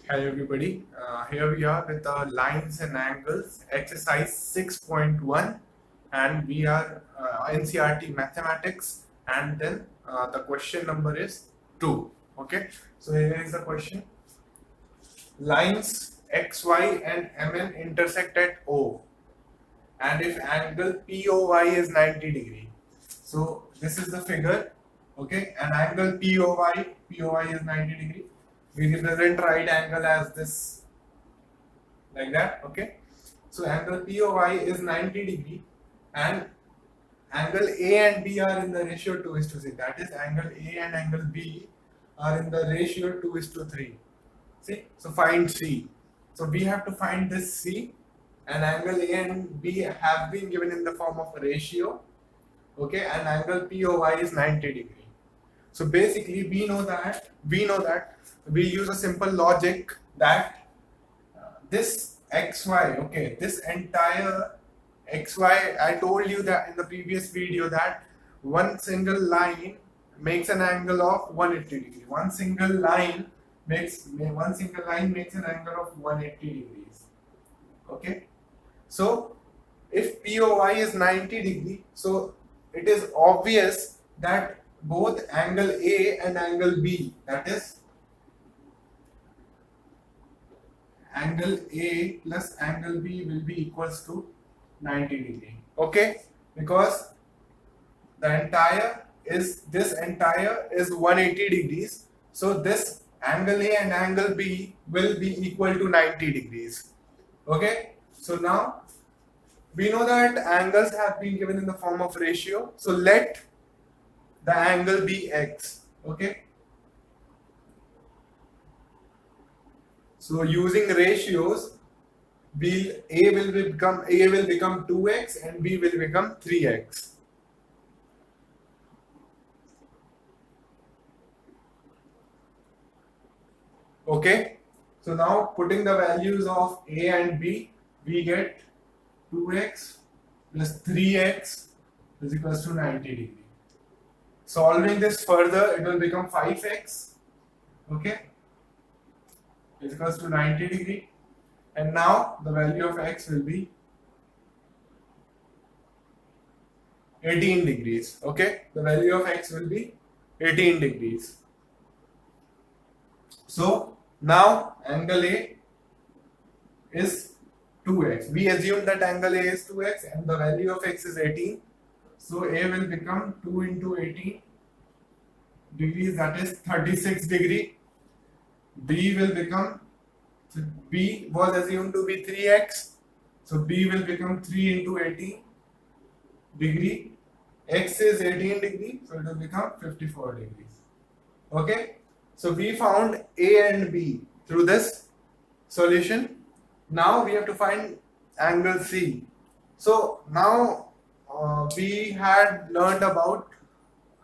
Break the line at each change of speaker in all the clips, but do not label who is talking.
Hi everybody, here we are with the lines and angles exercise 6.1 and we are NCRT mathematics and then the question number is 2. Okay, so here is the question. Lines XY and MN intersect at O and if angle POY is 90 degree. So this is the figure, okay, and angle POY is 90 degree. We represent right angle as this, like that, okay. So angle POY is 90 degree and angle A and B are in the ratio 2:3. That is, angle A and angle B are in the ratio 2:3. See, so find C. So we have to find this C, and angle A and B have been given in the form of a ratio, okay, and angle POY is 90 degree. So basically we know that we use a simple logic that this xy, okay, this entire xy, I told you that in the previous video that one single line makes an angle of 180 degree. One single line makes an angle of 180 degrees. Okay, so if POY is 90 degree, so it is obvious that both angle A and angle B, that is angle A plus angle B, will be equals to 90 degree. Okay, because this entire is 180 degrees, so this angle A and angle B will be equal to 90 degrees. Okay, so now we know that angles have been given in the form of ratio, so let the angle be x. Okay, so using ratios, A will become 2x and B will become 3x. Okay, so now putting the values of A and B, we get 2x plus 3x is equals to 90 degree. Solving this further, it will become 5x, okay, is equals to 90 degree. And now the value of x will be 18 degrees. Okay, the value of x will be 18 degrees. So now angle A is 2x. We assume that angle A is 2x and the value of x is 18. So A will become 2 into 18 degrees, that is 36 degree. B will become, so B was assumed to be 3x. So B will become 3 into 18 degree. X is 18 degree, so it will become 54 degrees. Okay, so we found A and B through this solution. Now we have to find angle C. So now we had learned about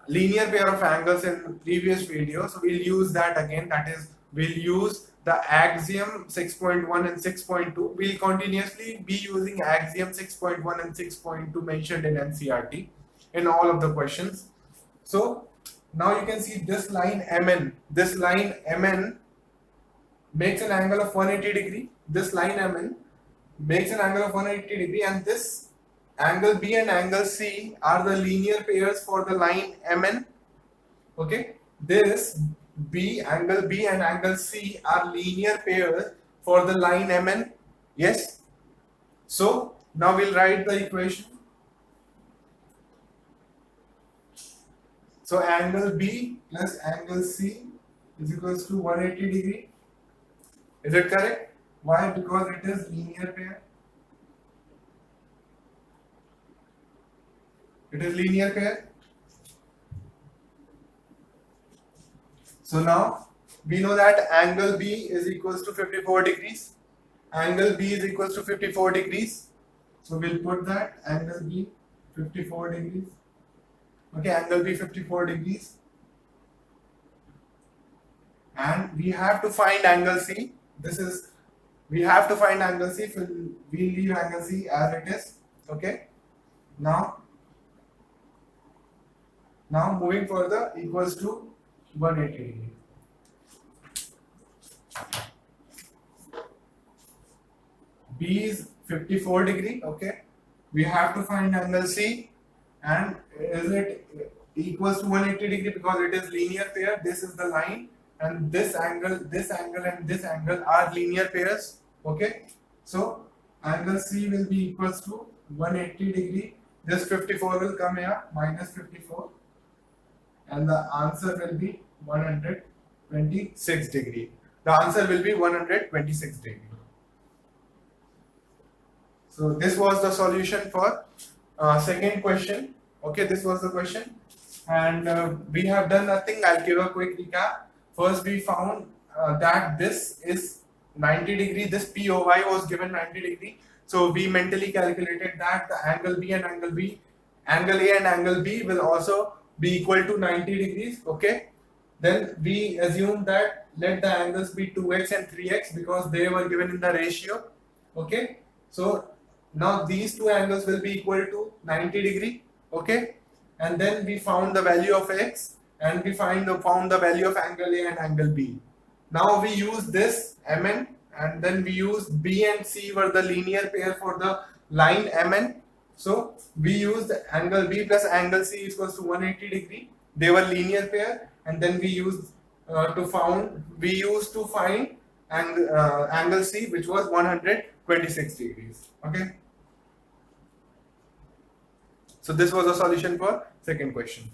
linear pair of angles in previous video, so we'll use that again. That is, we'll use the axiom 6.1 and 6.2. We'll continuously be using axiom 6.1 and 6.2 mentioned in NCRT in all of the questions. So now you can see this line MN. This line MN makes an angle of 180 degree. This line MN makes an angle of 180 degree, and this angle B and angle C are the linear pairs for the line MN. Okay, this angle B and angle C are linear pairs for the line MN. Yes. So now we'll write the equation. So angle B plus angle C is equals to 180 degree. Is it correct? Why? Because it is linear pair. It is linear pair. So now we know that angle B is equals to 54 degrees. Angle B is equals to 54 degrees. So we'll put that angle B 54 degrees. Okay, angle B 54 degrees. And we have to find angle C. We have to find angle C. We leave angle C as it is. Okay. Now moving further, equals to 180 degree. B is 54 degree. Okay, we have to find angle C, and is it equals to 180 degree because it is linear pair. This is the line, and this angle, and this angle are linear pairs. Okay, so angle C will be equals to 180 degree. This 54 will come here, minus 54, and the answer will be 126 degree. The answer will be 126 degree. So this was the solution for second question. Okay, this was the question, and we have done nothing. I'll give a quick recap. First, we found that this is 90 degree. This POY was given 90 degree. So we mentally calculated that the angle B and angle B, angle A and angle B will also be equal to 90 degrees. Okay. Then we assume that let the angles be 2x and 3x because they were given in the ratio. Okay. So now these two angles will be equal to 90 degree. Okay. And then we found the value of x, and we found the value of angle A and angle B. Now we use this Mn, and then we use B and C were the linear pair for the line Mn. So we used angle B plus angle C equals to 180 degree. They were linear pair, and then we used to find angle C, which was 126 degrees. Okay. So this was a solution for second question.